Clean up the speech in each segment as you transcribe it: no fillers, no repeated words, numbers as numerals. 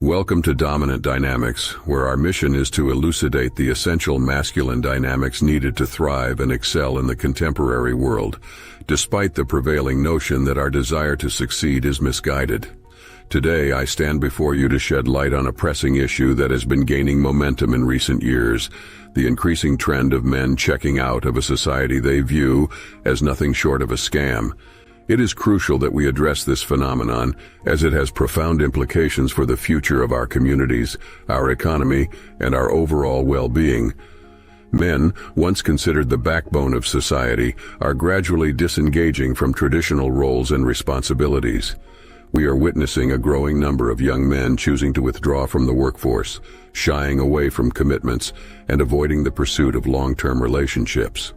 Welcome to Dominant Dynamics, where our mission is to elucidate the essential masculine dynamics needed to thrive and excel in the contemporary world, despite the prevailing notion that our desire to succeed is misguided. Today, I stand before you to shed light on a pressing issue that has been gaining momentum in recent years, the increasing trend of men checking out of a society they view as nothing short of a scam. It is crucial that we address this phenomenon, as it has profound implications for the future of our communities, our economy, and our overall well-being. Men, once considered the backbone of society, are gradually disengaging from traditional roles and responsibilities. We are witnessing a growing number of young men choosing to withdraw from the workforce, shying away from commitments, and avoiding the pursuit of long-term relationships.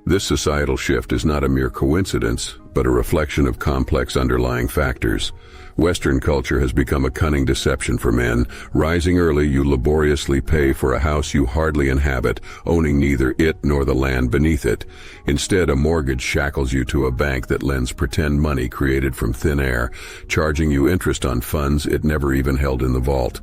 This societal shift is not a mere coincidence, but a reflection of complex underlying factors. Western culture has become a cunning deception for men. Rising early, you laboriously pay for a house you hardly inhabit, owning neither it nor the land beneath it. Instead, a mortgage shackles you to a bank that lends pretend money created from thin air, charging you interest on funds it never even held in the vault.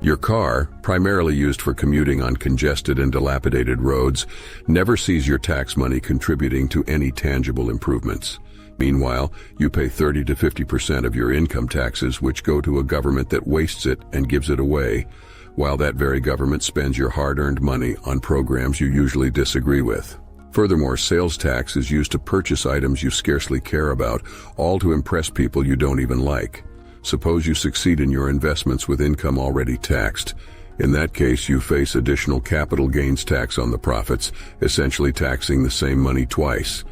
Your car, primarily used for commuting on congested and dilapidated roads, never sees your tax money contributing to any tangible improvements. Meanwhile, you pay 30 to 50% of your income taxes, which go to a government that wastes it and gives it away, while that very government spends your hard-earned money on programs you usually disagree with. Furthermore, sales tax is used to purchase items you scarcely care about, all to impress people you don't even like. Suppose you succeed in your investments with income already taxed. In that case, you face additional capital gains tax on the profits, essentially taxing the same money twice.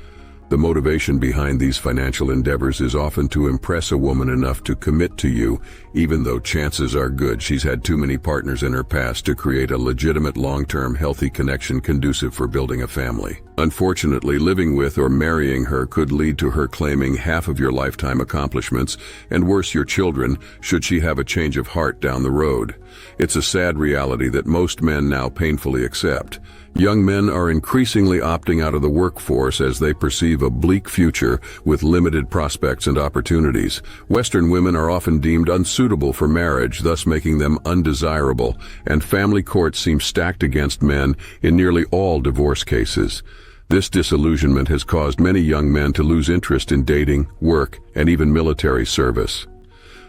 The motivation behind these financial endeavors is often to impress a woman enough to commit to you, even though chances are good she's had too many partners in her past to create a legitimate long-term healthy connection conducive for building a family. Unfortunately, living with or marrying her could lead to her claiming half of your lifetime accomplishments, and worse, your children, should she have a change of heart down the road. It's a sad reality that most men now painfully accept. Young men are increasingly opting out of the workforce as they perceive a bleak future with limited prospects and opportunities. Western women are often deemed unsuitable for marriage, thus making them undesirable, and family courts seem stacked against men in nearly all divorce cases. This disillusionment has caused many young men to lose interest in dating, work, and even military service.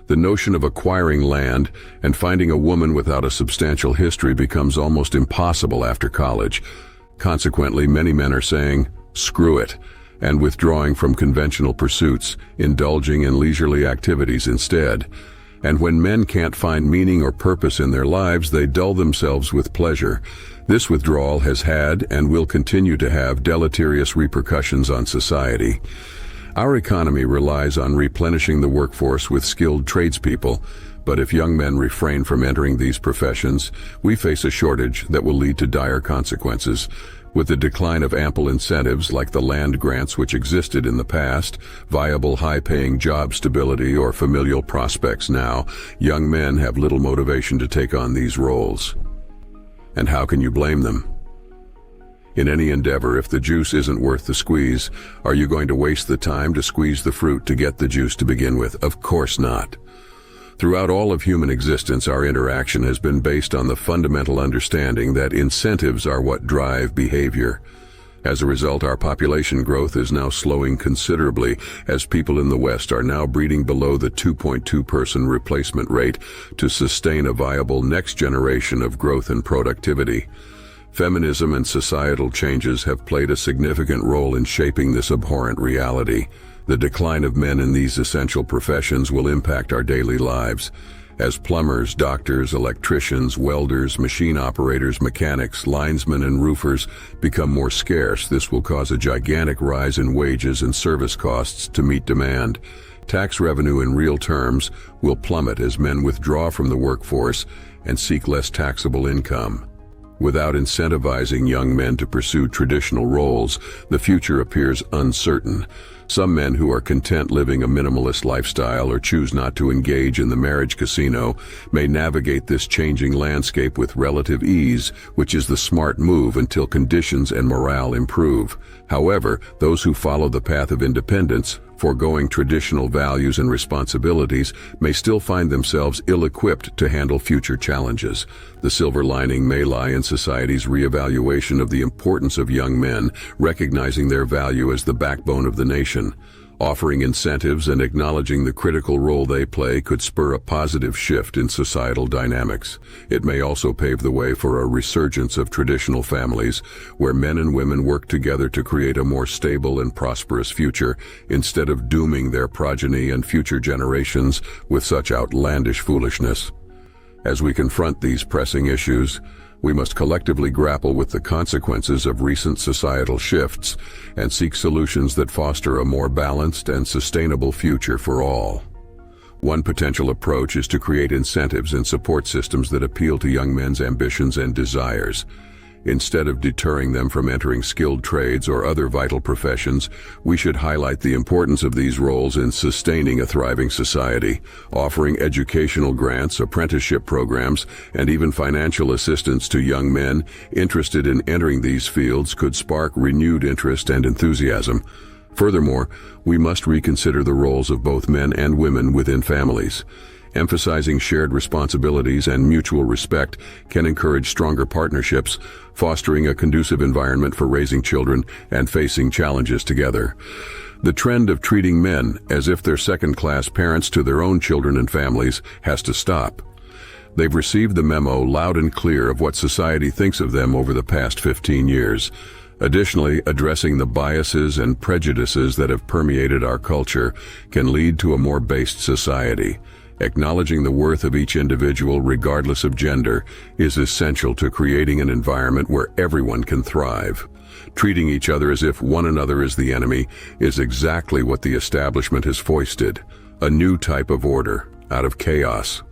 The notion of acquiring land and finding a woman without a substantial history becomes almost impossible after college. Consequently, many men are saying, "Screw it," and withdrawing from conventional pursuits, indulging in leisurely activities instead. And when men can't find meaning or purpose in their lives, they dull themselves with pleasure. This withdrawal has had and will continue to have deleterious repercussions on society. Our economy relies on replenishing the workforce with skilled tradespeople, but if young men refrain from entering these professions, we face a shortage that will lead to dire consequences. With the decline of ample incentives like the land grants which existed in the past, viable high-paying job stability, or familial prospects now, young men have little motivation to take on these roles. And how can you blame them? In any endeavor, if the juice isn't worth the squeeze, are you going to waste the time to squeeze the fruit to get the juice to begin with? Of course not. Throughout all of human existence, our interaction has been based on the fundamental understanding that incentives are what drive behavior. As a result, our population growth is now slowing considerably, as people in the West are now breeding below the 2.2 person replacement rate to sustain a viable next generation of growth and productivity. Feminism and societal changes have played a significant role in shaping this abhorrent reality. The decline of men in these essential professions will impact our daily lives. As plumbers, doctors, electricians, welders, machine operators, mechanics, linesmen, and roofers become more scarce, this will cause a gigantic rise in wages and service costs to meet demand. Tax revenue in real terms will plummet as men withdraw from the workforce and seek less taxable income. Without incentivizing young men to pursue traditional roles, the future appears uncertain. Some men who are content living a minimalist lifestyle or choose not to engage in the marriage casino may navigate this changing landscape with relative ease, which is the smart move until conditions and morale improve. However, those who follow the path of independence foregoing traditional values and responsibilities, may still find themselves ill-equipped to handle future challenges. The silver lining may lie in society's reevaluation of the importance of young men, recognizing their value as the backbone of the nation. Offering incentives and acknowledging the critical role they play could spur a positive shift in societal dynamics. It may also pave the way for a resurgence of traditional families, where men and women work together to create a more stable and prosperous future, instead of dooming their progeny and future generations with such outlandish foolishness. As we confront these pressing issues, we must collectively grapple with the consequences of recent societal shifts and seek solutions that foster a more balanced and sustainable future for all. One potential approach is to create incentives and support systems that appeal to young men's ambitions and desires. Instead of deterring them from entering skilled trades or other vital professions, we should highlight the importance of these roles in sustaining a thriving society. Offering educational grants, apprenticeship programs, and even financial assistance to young men interested in entering these fields could spark renewed interest and enthusiasm. Furthermore, we must reconsider the roles of both men and women within families. Emphasizing shared responsibilities and mutual respect can encourage stronger partnerships, fostering a conducive environment for raising children and facing challenges together. The trend of treating men as if they're second-class parents to their own children and families has to stop. They've received the memo loud and clear of what society thinks of them over the past 15 years. Additionally, addressing the biases and prejudices that have permeated our culture can lead to a more based society. Acknowledging the worth of each individual regardless of gender is essential to creating an environment where everyone can thrive. Treating each other as if one another is the enemy is exactly what the establishment has foisted, a new type of order out of chaos.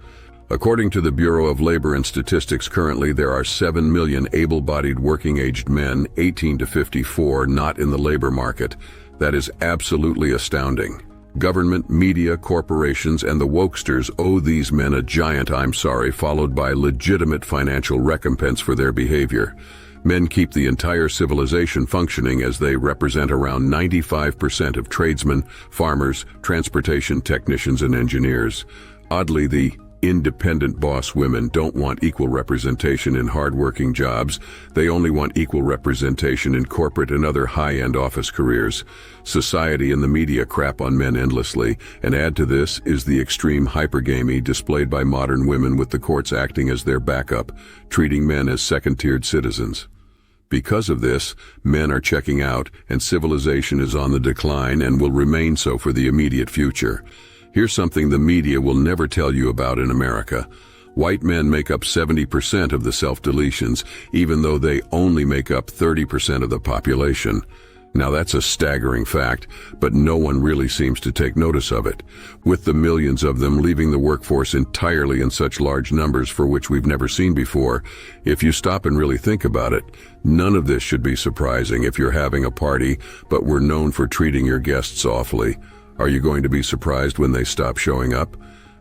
According to the Bureau of Labor and Statistics, currently there are 7 million able-bodied working-aged men, 18 to 54, not in the labor market. That is absolutely astounding. Government, media, corporations, and the wokesters owe these men a giant "I'm sorry" followed by legitimate financial recompense for their behavior. Men keep the entire civilization functioning as they represent around 95% of tradesmen, farmers, transportation technicians, and engineers. Oddly, the independent boss women don't want equal representation in hard-working jobs. They only want equal representation in corporate and other high-end office careers. Society and the media crap on men endlessly, and add to this is the extreme hypergamy displayed by modern women, with the courts acting as their backup, treating men as second-tiered citizens. Because of this, men are checking out, and civilization is on the decline and will remain so for the immediate future. Here's something the media will never tell you about in America. White men make up 70% of the self-deletions, even though they only make up 30% of the population. Now that's a staggering fact, but no one really seems to take notice of it, with the millions of them leaving the workforce entirely in such large numbers for which we've never seen before. If you stop and really think about it, none of this should be surprising if you're having a party, but we're known for treating your guests awfully. Are you going to be surprised when they stop showing up?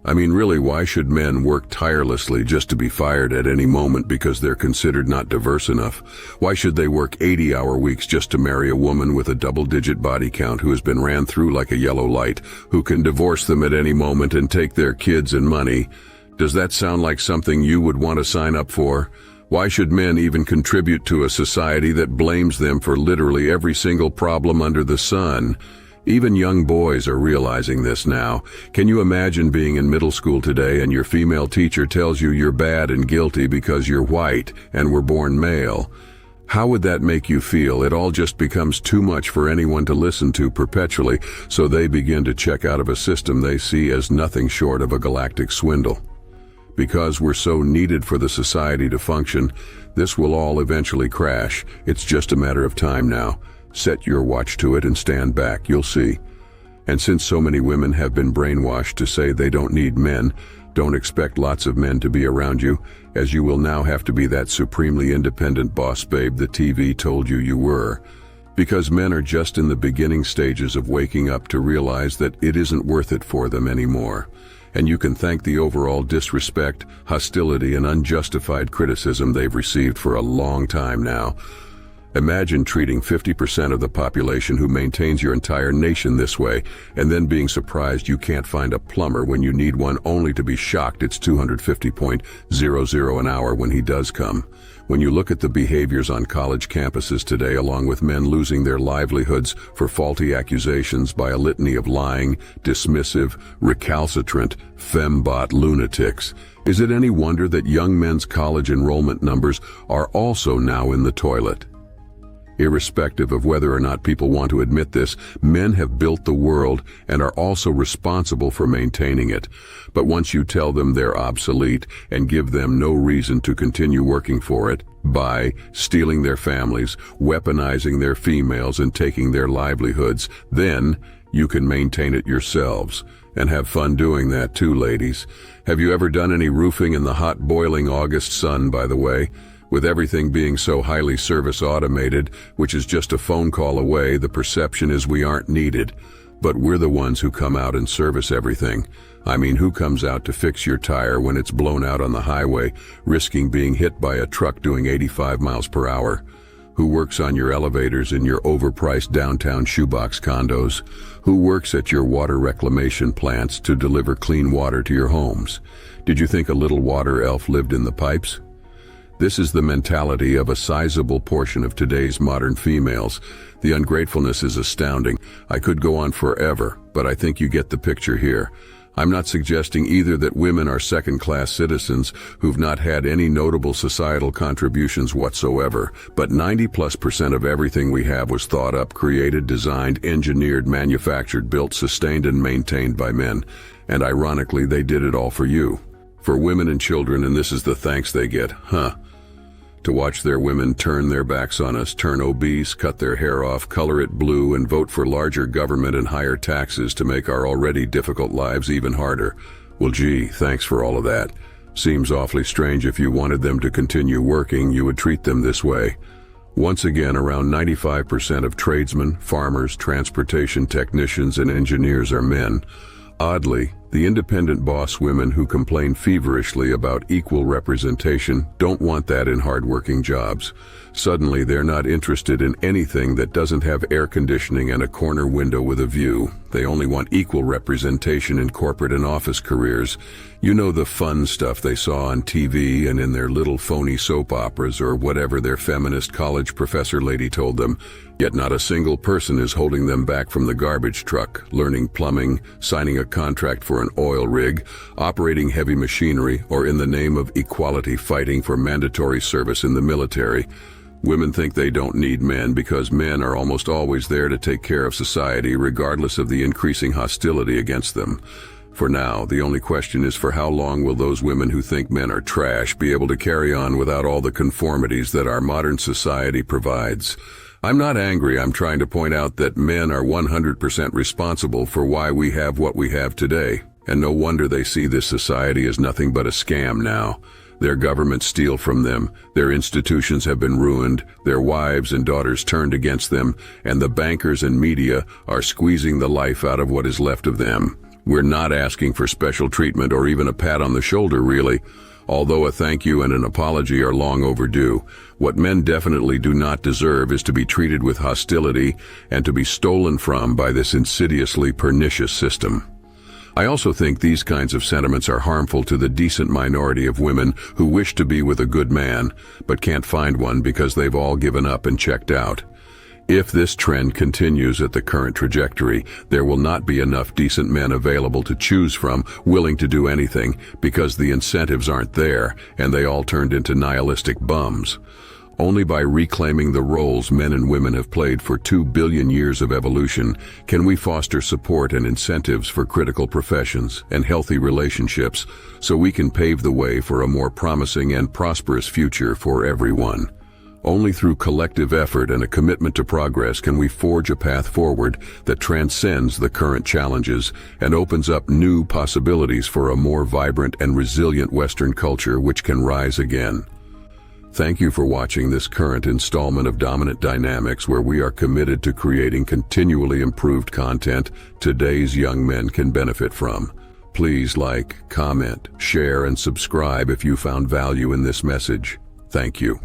I mean, really, why should men work tirelessly just to be fired at any moment because they're considered not diverse enough? Why should they work 80-hour weeks just to marry a woman with a double-digit body count who has been ran through like a yellow light, who can divorce them at any moment and take their kids and money? Does that sound like something you would want to sign up for? Why should men even contribute to a society that blames them for literally every single problem under the sun? Even young boys are realizing this now. Can you imagine being in middle school today and your female teacher tells you you're bad and guilty because you're white and were born male? How would that make you feel? It all just becomes too much for anyone to listen to perpetually, so they begin to check out of a system they see as nothing short of a galactic swindle. Because we're so needed for the society to function, this will all eventually crash. It's just a matter of time now. Set your watch to it and stand back, you'll see. And since so many women have been brainwashed to say they don't need men, don't expect lots of men to be around you, as you will now have to be that supremely independent boss babe the TV told you you were. Because men are just in the beginning stages of waking up to realize that it isn't worth it for them anymore. And you can thank the overall disrespect, hostility, and unjustified criticism they've received for a long time now. Imagine treating 50% of the population who maintains your entire nation this way, and then being surprised you can't find a plumber when you need one, only to be shocked it's 250.00 an hour when he does come. When you look at the behaviors on college campuses today, along with men losing their livelihoods for faulty accusations by a litany of lying, dismissive, recalcitrant, fembot lunatics, is it any wonder that young men's college enrollment numbers are also now in the toilet? Irrespective of whether or not people want to admit this, men have built the world and are also responsible for maintaining it. But once you tell them they're obsolete and give them no reason to continue working for it, by stealing their families, weaponizing their females, and taking their livelihoods, then you can maintain it yourselves. And have fun doing that too, ladies. Have you ever done any roofing in the hot, boiling August sun, by the way? With everything being so highly service automated, which is just a phone call away, the perception is we aren't needed. But we're the ones who come out and service everything. I mean, who comes out to fix your tire when it's blown out on the highway, risking being hit by a truck doing 85 miles per hour? Who works on your elevators in your overpriced downtown shoebox condos? Who works at your water reclamation plants to deliver clean water to your homes? Did you think a little water elf lived in the pipes? This is the mentality of a sizable portion of today's modern females. The ungratefulness is astounding. I could go on forever, but I think you get the picture here. I'm not suggesting either that women are second-class citizens who've not had any notable societal contributions whatsoever, but 90+% of everything we have was thought up, created, designed, engineered, manufactured, built, sustained, and maintained by men. And ironically, they did it all for you. For women and children, and this is the thanks they get, to watch their women turn their backs on us, turn obese, cut their hair off, color it blue, and vote for larger government and higher taxes to make our already difficult lives even harder. Well, gee, thanks for all of that. Seems awfully strange. If you wanted them to continue working, you would treat them this way. Once again, around 95% of tradesmen, farmers, transportation technicians, and engineers are men. Oddly, the independent boss women who complain feverishly about equal representation don't want that in hard-working jobs. Suddenly, they're not interested in anything that doesn't have air conditioning and a corner window with a view. They only want equal representation in corporate and office careers. You know, the fun stuff they saw on TV and in their little phony soap operas or whatever their feminist college professor lady told them. Yet not a single person is holding them back from the garbage truck, learning plumbing, signing a contract for an oil rig, operating heavy machinery, or in the name of equality fighting for mandatory service in the military. Women think they don't need men because men are almost always there to take care of society regardless of the increasing hostility against them. For now, the only question is, for how long will those women who think men are trash be able to carry on without all the conformities that our modern society provides? I'm not angry. I'm trying to point out that men are 100% responsible for why we have what we have today. And no wonder they see this society as nothing but a scam now. Their governments steal from them, their institutions have been ruined, their wives and daughters turned against them, and the bankers and media are squeezing the life out of what is left of them. We're not asking for special treatment or even a pat on the shoulder, really. Although a thank you and an apology are long overdue, what men definitely do not deserve is to be treated with hostility and to be stolen from by this insidiously pernicious system. I also think these kinds of sentiments are harmful to the decent minority of women who wish to be with a good man, but can't find one because they've all given up and checked out. If this trend continues at the current trajectory, there will not be enough decent men available to choose from, willing to do anything, because the incentives aren't there, and they all turned into nihilistic bums. Only by reclaiming the roles men and women have played for 2 billion years of evolution can we foster support and incentives for critical professions and healthy relationships so we can pave the way for a more promising and prosperous future for everyone. Only through collective effort and a commitment to progress can we forge a path forward that transcends the current challenges and opens up new possibilities for a more vibrant and resilient Western culture which can rise again. Thank you for watching this current installment of Dominant Dynamics, where we are committed to creating continually improved content today's young men can benefit from. Please like, comment, share, and subscribe if you found value in this message. Thank you.